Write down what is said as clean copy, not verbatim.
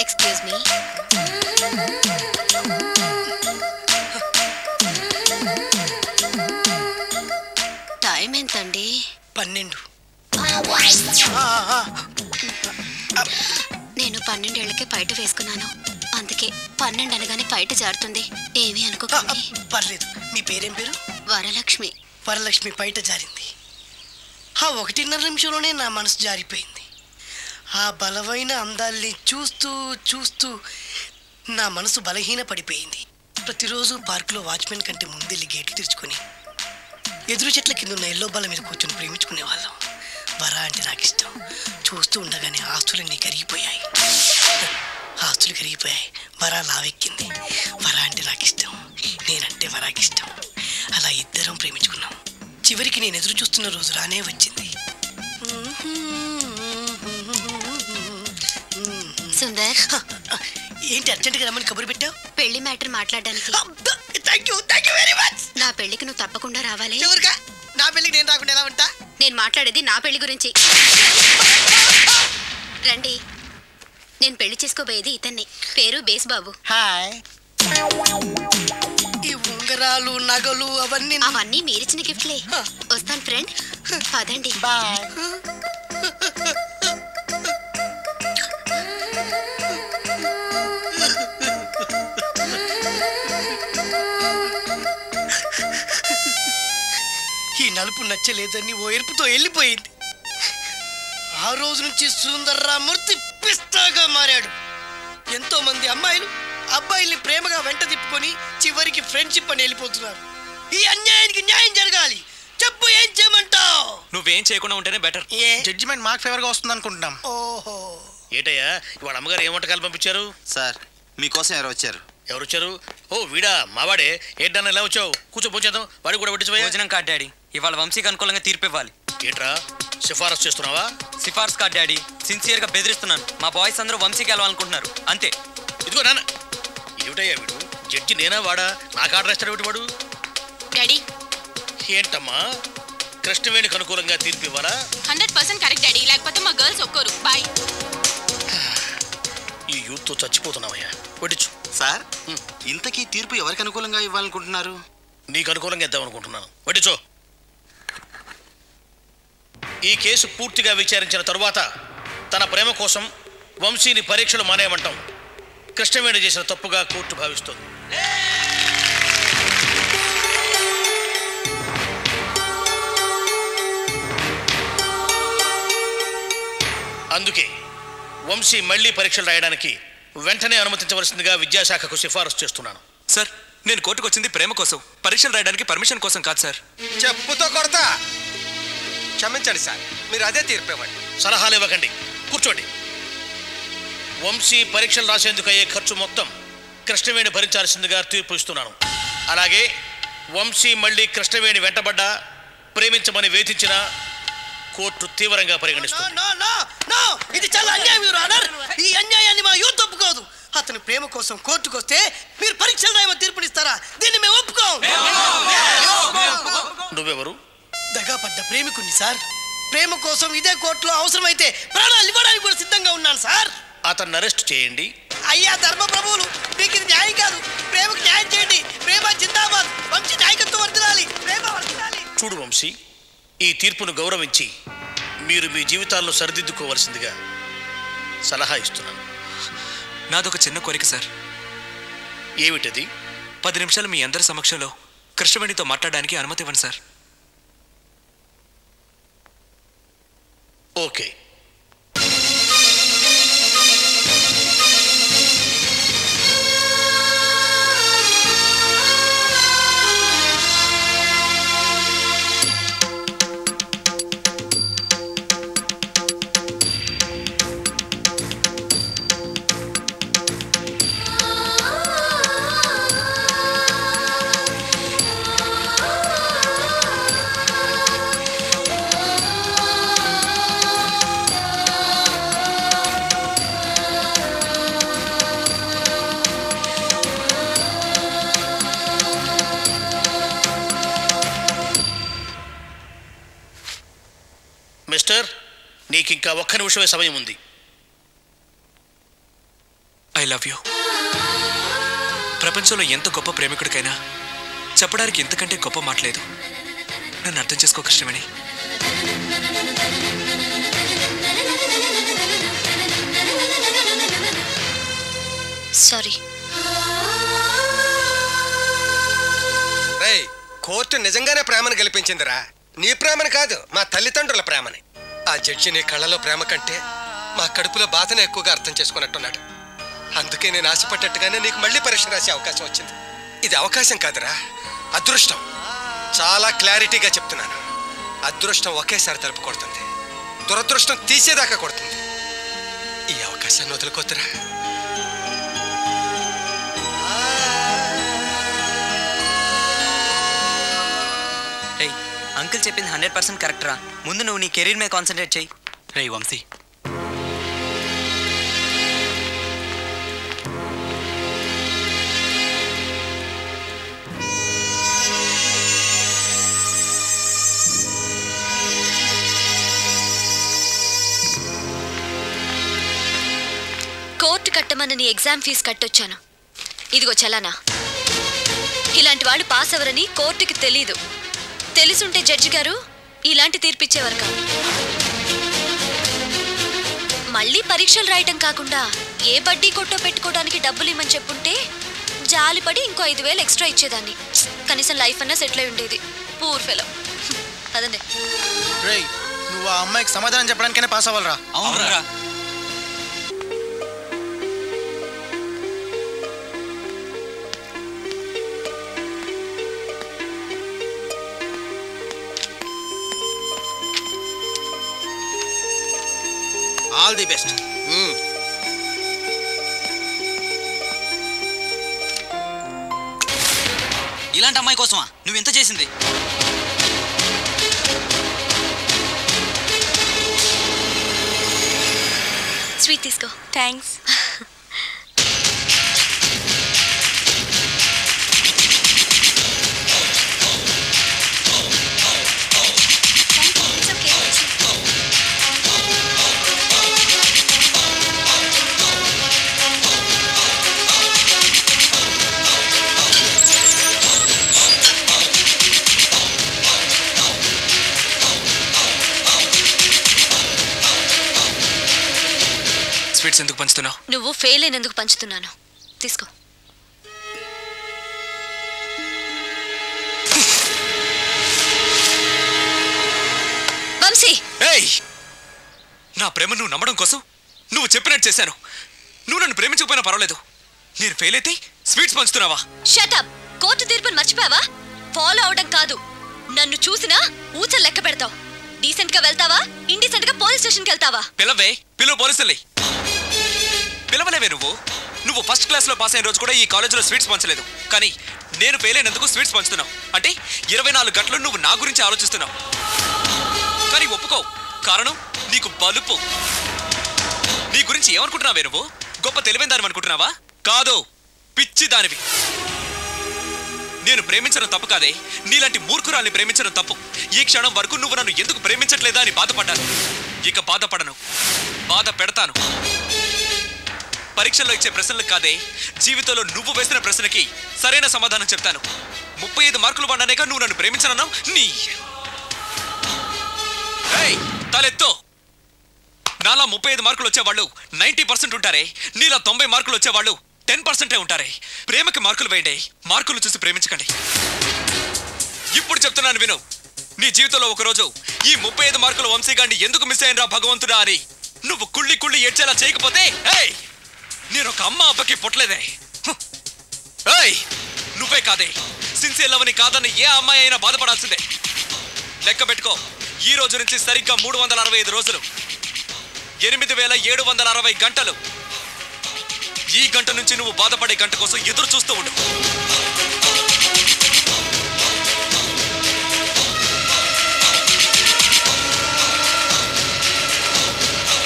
Excuse me. Time ఎంతండి? 12. నేను 12 ఏళ్ళకే బయట వేసుకున్నాను. అందుకే 12 అనగానే బయట జారుతుంది. ఏమీ అనుకోకండి. పర్లేదు. మీ పేరేం పేరు? వరలక్ష్మి. వరలక్ష్మి బయట జారింది. ఆ 1.5 నిమిషంలోనే నా మనసు జారిపోయింది. ఆ బలమైన అందాల్ని చూస్తూ చూస్తూ నా మనసు బలహీన పడిపోయింది. ప్రతిరోజు పార్కులో వాచ్మెన్ కంటే ముందెళ్ళి గేట్లు తెరుచుకొని ఎదురు చెట్ల కింద ఉన్న ఎల్లో బల్ల మీద కూర్చొని ప్రేమించుకునే వాళ్ళం. వర అంటే నాకు ఇష్టం. చూస్తూ ఉండగానే ఆస్తులన్నీ కరిగిపోయాయి. ఆస్తులు కరిగిపోయాయి. వర లావెక్కింది. వర అంటే నాకు ఇష్టం, నేనంటే వరాకి ఇష్టం. అలా ఇద్దరం ప్రేమించుకున్నాం. చివరికి నేను ఎదురు చూస్తున్న రోజు రానే వచ్చింది. సుందర్, ఏంటి అర్జెంట్గా రమ్మని కబురు పెట్టావు? పెళ్లి మ్యాటర్ మాట్లాడడానికి. Thank you very much. నా పెళ్లికి నువ్వు తప్పకుండా రావాలి. ఎవరుగా? నా పెళ్లికి నేను రాకుండా ఎలా ఉంటా? నేను మాట్లాడేది నా పెళ్లి గురించి. రండి. నేను పెళ్లి చేసుకోబోయేది ఇతన్ని. పేరు బేస్బాబు. హాయ్. ఈ ఉంగరాలు నగలు అవన్నీ మీరిచ్చిన గిఫ్ట్లే. వస్తాను ఫ్రెండ్. పదండి. బాయ్. ఈ నలుపు నచ్చలేదని ఓ ఎరుపుతో వెళ్ళిపోయింది. ఆ రోజు నుంచి సుందర్రామూర్తి పిస్తాగా మారాడు. ఎంతో మంది అమ్మాయిలు అబ్బాయిల్ని ప్రేమగా వెంట తిప్పుకొని చివరికి ఫ్రెండ్షిప్ అని వెళ్ళిపోతున్నారు. ఈ అన్యాయానికి న్యాయం జరగాలి. చెప్పు, ఏం చేయమంటావు? నువ్వేం చేయకుండా ఉంటేనే బెటర్. జడ్జిమెంట్ మాకు ఫేవర్గా వస్తుంది అనుకుంటున్నాం. ఓహో. ఏటయ్యా, ఇవాళ అమ్మగారు ఏం వంటకాలు పంపించారు? సార్ మీకోసం ఎవరు వచ్చారు? ఎవరు వచ్చారు? ఓ వీడా, మావాడే. ఏంటన్నా ఇలా వచ్చావు? కూర్చో, పోచేద్దాం. వాడికి కూడా పట్టించిపోయా. భోజనం కాదు డాడీ, ఇవాళ వంశీకి అనుకూలంగా తీర్పు ఇవ్వాలి. ఏంట్రా, సిఫారసు చేస్తున్నావా? సిఫార్సు కాదు డాడీ, సిన్సియర్ గా బెదిరిస్తున్నాను. మా బాయ్స్ అందరూ వంశీకి వెళ్ళాలనుకుంటున్నారు, అంతే. ఇదిగో నాన్న. ఏమిటయ్యా వీడు? జడ్జి నేనా వాడా? నాకు ఆర్డర్ ఇస్తాడు ఏమిటి వాడు? డాడీ, ఏంటమ్మా, కృష్ణవేణికి అనుకూలంగా తీర్పు ఇవ్వాలా? 100% కరెక్ట్ డాడీ. లేకపోతే మా గర్ల్స్ ఒక్కరు. బాయ్. ఈ యూత్తో చచ్చిపోతున్నావయ్యా. వడ్డించు. సార్, ఇంతకీ తీర్పు ఎవరికి అనుకూలంగా ఇవ్వాలనుకుంటున్నారు? నీకు అనుకూలంగా ఇద్దాం అనుకుంటున్నాను. వడ్డించో. ఈ కేసు పూర్తిగా విచారించిన తరువాత తన ప్రేమ కోసం వంశీని పరీక్షలు మానేయమంటాం కృష్ణవేణి చేసిన తప్పుగా కోర్టు భావిస్తోంది. అందుకే వంశీ మళ్లీ పరీక్షలు రాయడానికి వెంటనే అనుమతించవలసిందిగా విద్యాశాఖకు సిఫారసు చేస్తున్నాను. సార్, నేను కోర్టుకు వచ్చింది ప్రేమ కోసం, పరీక్షలు రాయడానికి పర్మిషన్ కోసం కాదు సార్. చెప్పుతో కొడతా. క్షమించండి సార్, మీరు అదే తీర్పు ఇవ్వండి. సలహాలు ఇవ్వకండి, కూర్చోండి. వంశీ పరీక్షలు రాసేందుకు అయ్యే ఖర్చు మొత్తం కృష్ణవేణి భరించాల్సిందిగా తీర్పు ఇస్తున్నాను. అలాగే వంశీ మళ్ళీ కృష్ణవేణి వెంటబడ్డా, ప్రేమించమని వేధించిన కోర్టు తీవ్రంగా పరిగణిస్తుంది. ఇది చాలా అన్యాయం యువర్ ఆనర్. ఈ అన్యాయాన్ని మా యూత్ ఒప్పుకోదు. అతని ప్రేమ కోసం కోర్టుకు వస్తే మీరు పరీక్షలు రాయమని తీర్పునిస్తారా? దీన్ని మేము ఒప్పుకోం. నువ్వెవరు? దగాపడ్డ ప్రేమికుణ్ణి సార్. ప్రేమ కోసం ఇదే కోర్టులో అవసరమైతే ప్రాణాలు ఇవ్వడానికి కూడా సిద్ధంగా ఉన్నాను సార్. అతన్ని అరెస్ట్ చేయండి. అయ్యా ధర్మ ప్రభువులు, మీకు ఇది న్యాయం కాదు. ప్రేమకు న్యాయం చేయండి. ప్రేమ జిందాబాద్. వంశీ నాయకత్వం వర్ధిల్లాలి. ప్రేమ వర్ధిల్లాలి. చూడు వంశీ, ఈ తీర్పును గౌరవించి మీరు మీ జీవితాలను సరిదిద్దుకోవలసిందిగా సలహా ఇస్తున్నాను. నాదొక చిన్న కోరిక సార్. ఏమిటది? 10 నిమిషాలు మీ అందరి సమక్షంలో కృష్ణవేణితో మాట్లాడడానికి అనుమతి ఇవ్వండి సార్. ఓకే. నీకు ఇంకా ఒక్క నిమిషమే సమయం ఉంది. I love you. ప్రపంచంలో ఎంత గొప్ప ప్రేమికుడికైనా చెప్పడానికి ఇంతకంటే గొప్ప మాట లేదు. నన్ను అర్థం చేసుకో కృష్ణవేణి. సారీ. రేయ్, కోర్టు నిజంగానే ప్రేమను గెలిపించిందిరా. నీ ప్రేమని కాదు, మా తల్లిదండ్రుల ప్రేమని. ఆ జడ్జి నీ కళ్ళలో ప్రేమ కంటే మా కడుపులో బాధను ఎక్కువగా అర్థం చేసుకున్నట్టున్నాడు. అందుకే నేను ఆశపడ్డట్టుగానే నీకు మళ్ళీ పరీక్ష రాసే అవకాశం వచ్చింది. ఇది అవకాశం కాదురా, అదృష్టం. చాలా క్లారిటీగా చెప్తున్నాను. అదృష్టం ఒకేసారి తలుపు కొడుతుంది, దురదృష్టం తీసేదాకా కొడుతుంది. ఈ అవకాశాన్ని వదులుకోతురా. అంకుల్ చెప్పింది 100% కరెక్ట్ రా. ముందు నువ్వు నీ కెరీర్ మీద కాన్సన్ట్రేట్ చెయ్యి. రే వంశీ, కోర్టు కట్టమన్న నీ ఎగ్జామ్ ఫీజు కట్టొచ్చాను. ఇదిగో చలానా. ఇలాంటి వాళ్ళు పాస్ అవరని కోర్టుకి తెలీదు. తెలుసుంటే జడ్జి గారు ఇలాంటి తీర్పిచ్చేవారు కాదు. మళ్ళీ పరీక్షలు రాయటం కాకుండా ఏ బడ్డీ కొట్టో పెట్టుకోవడానికి డబ్బులు ఇమ్మని చెప్పుంటే జాలిపడి ఇంకో 5,000 ఎక్స్ట్రా ఇచ్చేదాన్ని. కనీసం లైఫ్ అన్నా సెటిల్ అయి ఉండేది. Poor fellow. అదండి. రేయ్, నువ్వు ఆ అమ్మాయికి సమాధానం చెప్పడానికైనా పాస్ అవ్వాలరా. అవునరా. All the best. ఇలాంటి అమ్మాయి కోసమా నువ్వు ఎంత చేసింది? స్వీట్ తీసుకో. థ్యాంక్స్. స్వీట్స్ ఎందుకు పంచుతున్నావు? నువ్వు ఫెయిల్ అయినందుకు పంచుతున్నాను. తీసుకో. వంశీ, ఏయ్, నా ప్రేమ నువ్వు నమ్మడం కోసం నువ్వు చెప్పినట్టు చేశాను. నువ్వు నన్ను ప్రేమించకపోయినా పర్వాలేదు. నేను ఫెయిల్ అయితే స్వీట్స్ పంచుతున్నావా? Shut up. కోర్టు తీర్పుని మర్చిపోయావా? ఫాలో అవడం కాదు, నన్ను చూసినా ఊచలు లెక్క పెడతావు. డీసెంట్ గా వెళ్తావా, ఇండీసెంట్ గా పోలీస్ స్టేషన్కి వెళ్తావా? పిలవే, పిలువు పోలీసుల్ని. పిలవలేవే నువ్వు ఫస్ట్ క్లాస్ లో పాస్ అయిన రోజు కూడా ఈ కాలేజీలో స్వీట్స్ పంచలేదు. కానీ నేను ఫెయిల్ అయినందుకు స్వీట్స్ పంచుతున్నావు. అంటే 24 గంటలు నువ్వు నా గురించి ఆలోచిస్తున్నావు. కానీ ఒప్పుకో, కారణం నీకు బలుపు. నీ గురించి ఏమనుకుంటున్నావే నువ్వు? గొప్ప తెలివైన దానివి అనుకుంటున్నావా? కాదు, పిచ్చి దానివి. నేను ప్రేమించడం తప్పు కాదే, నీలాంటి మూర్ఖురాల్ని ప్రేమించడం తప్పు. ఈ క్షణం వరకు నువ్వు నన్ను ఎందుకు ప్రేమించట్లేదా అని బాధపడ్డాను. ఇక బాధపడను, బాధ పెడతాను. పరీక్షల్లో ఇచ్చే ప్రశ్నలకు కాదే, జీవితంలో నువ్వు వేసిన ప్రశ్నకి సరైన సమాధానం చెప్తాను. 35 మార్కులు పడ్డానేగా నువ్వు నన్ను ప్రేమించనన్నావు. నీ తలెత్తో. నాలా 35 మార్కులు వచ్చేవాళ్ళు 90% ఉంటారే, నీలా 90 మార్కులు వచ్చేవాళ్ళు 10% ఉంటారే. ప్రేమకి మార్కులు వేయండి, మార్కులు చూసి ప్రేమించకండి. ఇప్పుడు చెప్తున్నాను విను. నీ జీవితంలో ఒకరోజు ఈ 35 మార్కుల వంశీగాడిని ఎందుకు మిస్ అయ్యాను రా భగవంతుడా అని నువ్వు కుళ్ళి కుళ్ళి ఏడ్చేలా చేయకపోతే నేను ఒక అమ్మ అబ్బకి పుట్టలేదే. నువ్వే కాదే, సిన్సియర్ లవ్ ని కాదని ఏ అమ్మాయి అయినా బాధపడాల్సిందే. లెక్క పెట్టుకో, ఈ రోజు నుంచి సరిగ్గా 365 రోజులు, 8760 గంటలు. ఈ గంట నుంచి నువ్వు బాధపడే గంట కోసం ఎదురు చూస్తూ ఉండు.